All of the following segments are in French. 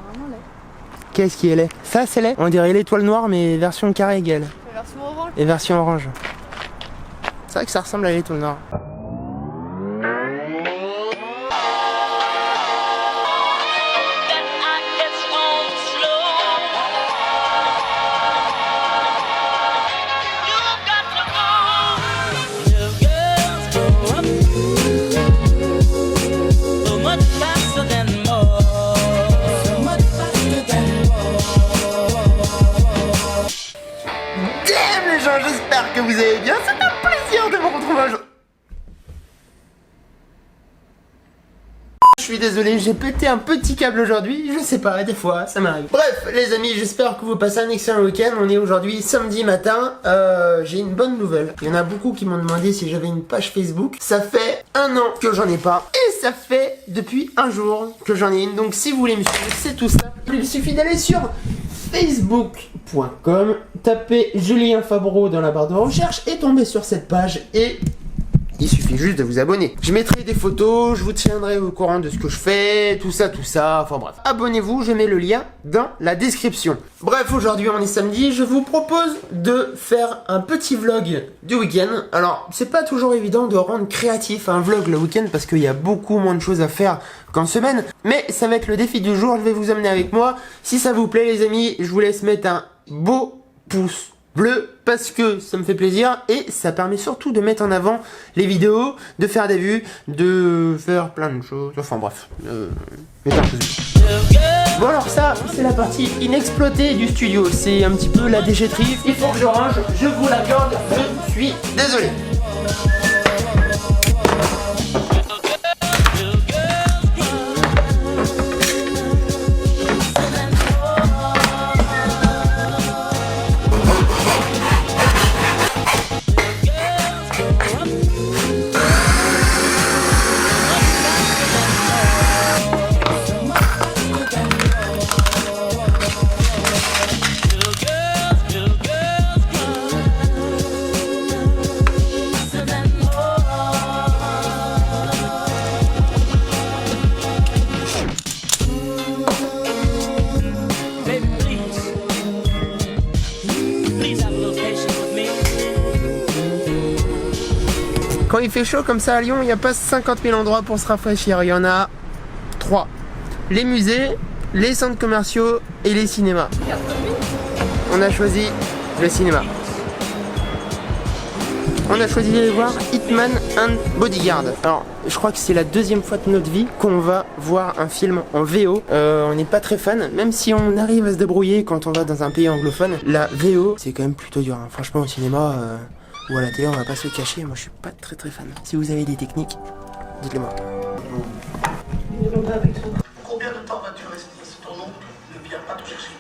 vraiment laid. Qu'est-ce qui est laid? Ça c'est laid. On dirait l'étoile noire mais version carré égale. La version orange. Et version orange. C'est vrai que ça ressemble à l'étoile noire. Les gens, j'espère que vous allez bien, c'est un plaisir de vous retrouver un jour. Je suis désolé, j'ai pété un petit câble aujourd'hui, je sais pas, des fois, ça m'arrive. Bref, les amis, j'espère que vous passez un excellent week-end. On est aujourd'hui samedi matin, j'ai une bonne nouvelle. Il y en a beaucoup qui m'ont demandé si j'avais une page Facebook. Ça fait 1 an que j'en ai pas, et ça fait depuis 1 jour que j'en ai une. Donc si vous voulez me suivre, c'est tout ça. Il suffit d'aller sur facebook.com, tapez Julien Fabreau dans la barre de recherche et tomber sur cette page et il suffit juste de vous abonner. Je mettrai des photos, je vous tiendrai au courant de ce que je fais, tout ça, enfin bref. Abonnez-vous, je mets le lien dans la description. Bref, aujourd'hui on est samedi, je vous propose de faire un petit vlog du week-end. Alors, c'est pas toujours évident de rendre créatif un vlog le week-end parce qu'il y a beaucoup moins de choses à faire qu'en semaine. Mais ça va être le défi du jour, je vais vous emmener avec moi. Si ça vous plaît les amis, je vous laisse mettre un beau pouce bleu parce que ça me fait plaisir et ça permet surtout de mettre en avant les vidéos, de faire des vues, de faire plein de choses, enfin bref, Bon alors ça, c'est la partie inexploitée du studio, c'est un petit peu la déchetterie, il faut que je range, je vous l'accorde, je suis désolé. Quand il fait chaud comme ça à Lyon, il n'y a pas 50 000 endroits pour se rafraîchir. Il y en a 3. Les musées, les centres commerciaux et les cinémas. On a choisi le cinéma. On a choisi d'aller voir Hitman and Bodyguard. Alors, je crois que c'est la 2e fois de notre vie qu'on va voir un film en VO. On n'est pas très fan, même si on arrive à se débrouiller quand on va dans un pays anglophone. La VO, c'est quand même plutôt dur. Hein. Franchement, au cinéma... ou à la télé, on va pas se cacher, moi je suis pas très fan. Si vous avez des techniques, dites-le moi. Combien de temps vas-tu rester si ton oncle ne vient pas te chercher?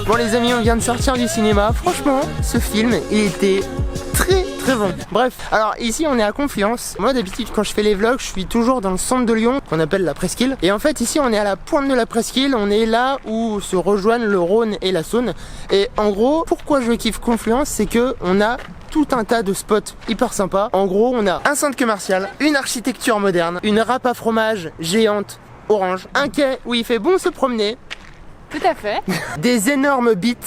Bon les amis, on vient de sortir du cinéma. Franchement, ce film, il était très bon. Bref, alors ici on est à Confluence. Moi d'habitude quand je fais les vlogs, je suis toujours dans le centre de Lyon, qu'on appelle la Presqu'île. Et en fait ici on est à la pointe de la Presqu'île, on est là où se rejoignent le Rhône et la Saône. Et en gros, pourquoi je kiffe Confluence, c'est que on a tout un tas de spots hyper sympas. En gros, on a un centre commercial, une architecture moderne, une râpe à fromage géante orange, un quai où il fait bon se promener. Tout à fait. Des énormes bits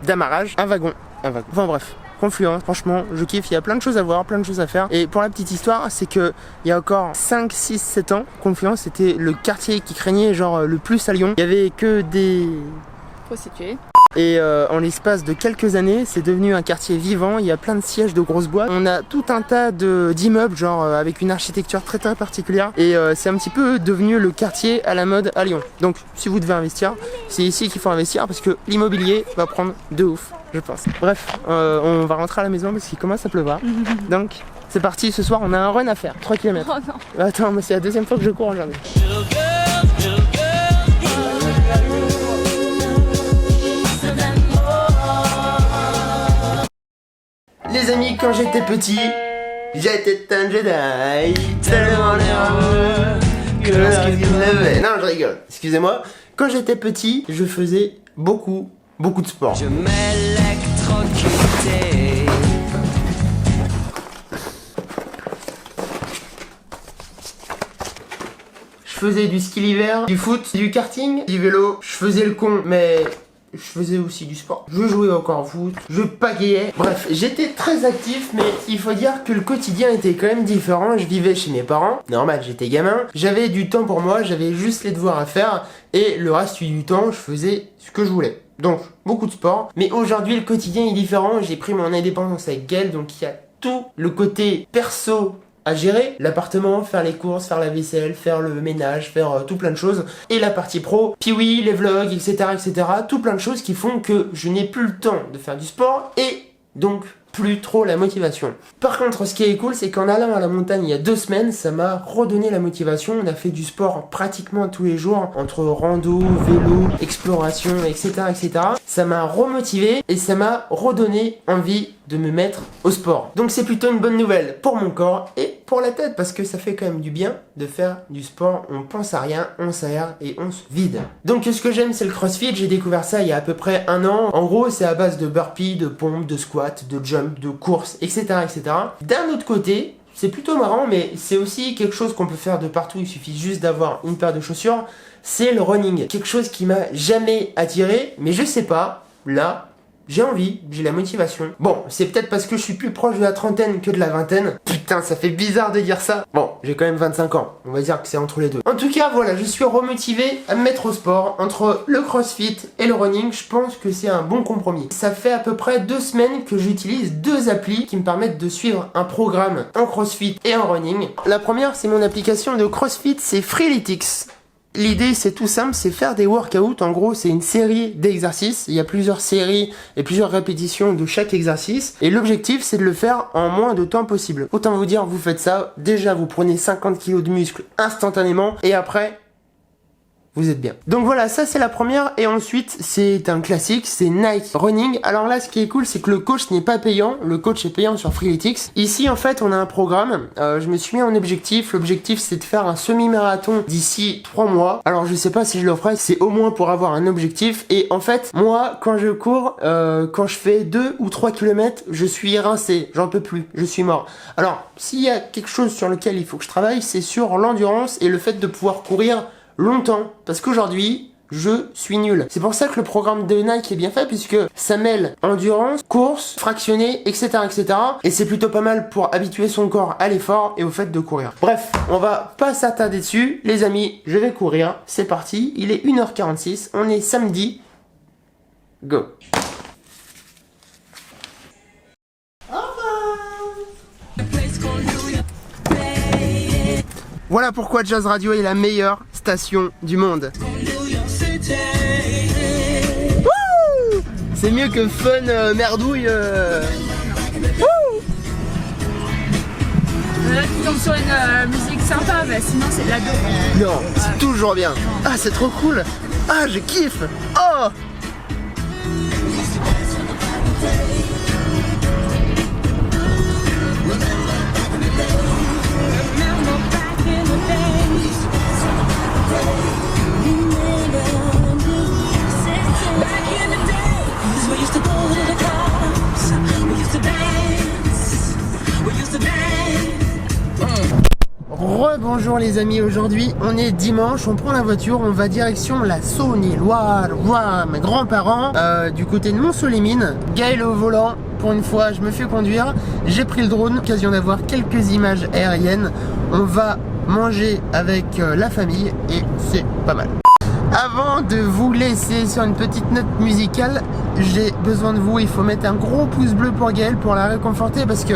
d'amarrage, un wagon. Enfin bref, Confluence, franchement, je kiffe, il y a plein de choses à voir, plein de choses à faire. Et pour la petite histoire, c'est que il y a encore 5, 6, 7 ans, Confluence c'était le quartier qui craignait genre le plus à Lyon. Il y avait que des prostituées. Et en l'espace de quelques années, c'est devenu un quartier vivant, il y a plein de sièges de grosses boîtes. On a tout un tas d'immeubles, genre avec une architecture très particulière. Et c'est un petit peu devenu le quartier à la mode à Lyon. Donc si vous devez investir, c'est ici qu'il faut investir parce que l'immobilier va prendre de ouf, je pense. Bref, on va rentrer à la maison parce qu'il commence à pleuvoir. Donc c'est parti, ce soir on a un run à faire, 3 km. Oh non. Attends, mais c'est la 2e fois que je cours aujourd'hui. Les amis, quand j'étais petit, j'étais un Jedi, tellement nerveux que lorsqu'il levait. Non, je rigole, excusez-moi. Quand j'étais petit, je faisais beaucoup de sport. Je m'électrocutais. Je faisais du ski l'hiver, du foot, du karting, du vélo. Je faisais le con, mais je faisais aussi du sport. Je jouais encore au foot, je pagayais. Bref, j'étais très actif, mais il faut dire que le quotidien était quand même différent. Je vivais chez mes parents, normal, j'étais gamin. J'avais du temps pour moi, j'avais juste les devoirs à faire. Et le reste du temps, je faisais ce que je voulais. Donc, beaucoup de sport. Mais aujourd'hui, le quotidien est différent. J'ai pris mon indépendance avec Gaël, donc il y a tout le côté perso à gérer, l'appartement, faire les courses, faire la vaisselle, faire le ménage, faire tout plein de choses, et la partie pro, puis oui, les vlogs, etc., tout plein de choses qui font que je n'ai plus le temps de faire du sport, et donc plus trop la motivation. Par contre, ce qui est cool, c'est qu'en allant à la montagne il y a 2 semaines, ça m'a redonné la motivation. On a fait du sport pratiquement tous les jours, entre rando, vélo, exploration, etc., Ça m'a remotivé et ça m'a redonné envie de me mettre au sport. Donc c'est plutôt une bonne nouvelle pour mon corps et pour la tête, parce que ça fait quand même du bien de faire du sport. On pense à rien, on s'aère et on se vide. Donc ce que j'aime, c'est le CrossFit. J'ai découvert ça il y a à peu près 1 an. En gros, c'est à base de burpees, de pompes, de squats, de jump, de courses, etc., D'un autre côté, c'est plutôt marrant, mais c'est aussi quelque chose qu'on peut faire de partout. Il suffit juste d'avoir une paire de chaussures. C'est le running. Quelque chose qui m'a jamais attiré, mais je sais pas, là, j'ai envie, j'ai la motivation. Bon, c'est peut-être parce que je suis plus proche de la trentaine que de la vingtaine. Putain, ça fait bizarre de dire ça. Bon, j'ai quand même 25 ans. On va dire que c'est entre les deux. En tout cas, voilà, je suis remotivé à me mettre au sport. Entre le CrossFit et le running, je pense que c'est un bon compromis. Ça fait à peu près 2 semaines que j'utilise 2 applis qui me permettent de suivre un programme en CrossFit et en running. La première, c'est mon application de CrossFit, c'est Freeletics. L'idée, c'est tout simple, c'est faire des workouts. En gros, c'est une série d'exercices. Il y a plusieurs séries et plusieurs répétitions de chaque exercice. Et l'objectif, c'est de le faire en moins de temps possible. Autant vous dire, vous faites ça. Déjà, vous prenez 50 kg de muscles instantanément. Et après, vous êtes bien. Donc voilà, ça c'est la première. Et ensuite, c'est un classique, c'est Nike Running. Alors là, ce qui est cool, c'est que le coach n'est pas payant. Le coach est payant sur Freeletics. Ici, en fait, on a un programme. Je me suis mis en objectif. L'objectif, c'est de faire un semi-marathon d'ici 3 mois. Alors, je sais pas si je le ferai. C'est au moins pour avoir un objectif. Et en fait, moi, quand je cours, quand je fais 2 ou 3 km, je suis rincé. J'en peux plus. Je suis mort. Alors, s'il y a quelque chose sur lequel il faut que je travaille, c'est sur l'endurance et le fait de pouvoir courir longtemps, parce qu'aujourd'hui je suis nul. C'est pour ça que le programme de Nike est bien fait, puisque ça mêle endurance, course, fractionné, etc. Et c'est plutôt pas mal pour habituer son corps à l'effort et au fait de courir. Bref, on va pas s'attarder dessus. Les amis, je vais courir. C'est parti, il est 1h46, on est samedi. Go. Voilà pourquoi Jazz Radio est la meilleure station du monde. Wouh, c'est mieux que Fun Merdouille. Là, tu tombes sur une musique sympa, mais sinon c'est de la dos. Non, c'est toujours bien. Ah, c'est trop cool. Ah, je kiffe. Oh. Rebonjour les amis, aujourd'hui on est dimanche, on prend la voiture, on va direction la Saône-et-Loire, voir mes grands-parents du côté de Mont-Solémine. Gaël au volant, pour une fois je me fais conduire, j'ai pris le drone, occasion d'avoir quelques images aériennes. On va manger avec la famille et c'est pas mal. Avant de vous laisser sur une petite note musicale, j'ai besoin de vous, il faut mettre un gros pouce bleu pour Gaël pour la réconforter, parce que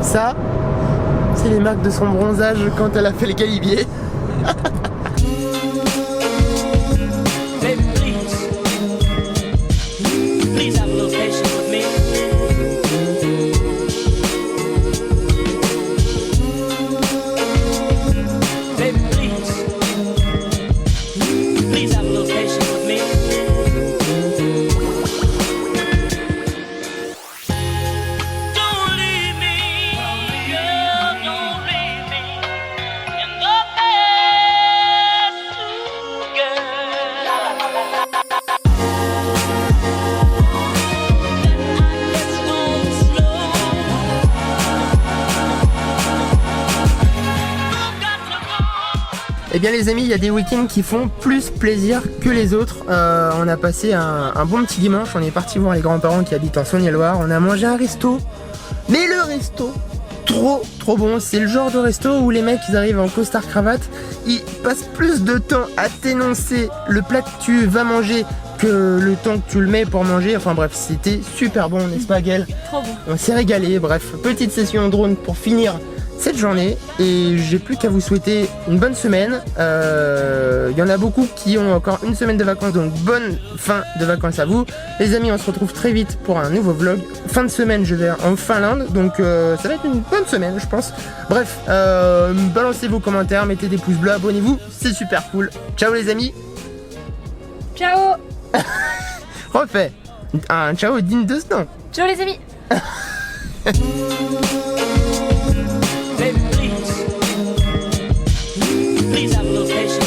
ça, c'est les marques de son bronzage quand elle a fait le galibier. bien les amis, il y a des week-ends qui font plus plaisir que les autres. On a passé un bon petit dimanche, on est parti voir les grands-parents qui habitent en Saône-et-Loire. On a mangé un resto, mais le resto, trop bon. C'est le genre de resto où les mecs ils arrivent en costard cravate, ils passent plus de temps à t'énoncer le plat que tu vas manger que le temps que tu le mets pour manger. Enfin bref, c'était super bon, n'est-ce pas Gaël? Trop bon. On s'est régalé. Bref, petite session drone pour finir cette journée et j'ai plus qu'à vous souhaiter une bonne semaine. Il y en a beaucoup qui ont encore une semaine de vacances, donc bonne fin de vacances à vous les amis. On se retrouve très vite pour un nouveau vlog. Fin de semaine je vais en Finlande, donc ça va être une bonne semaine je pense. Bref, balancez vos commentaires, mettez des pouces bleus, abonnez-vous, c'est super cool. Ciao les amis. Ciao. Refait un ciao digne de ce nom. Ciao les amis. Baby, please have a little patience.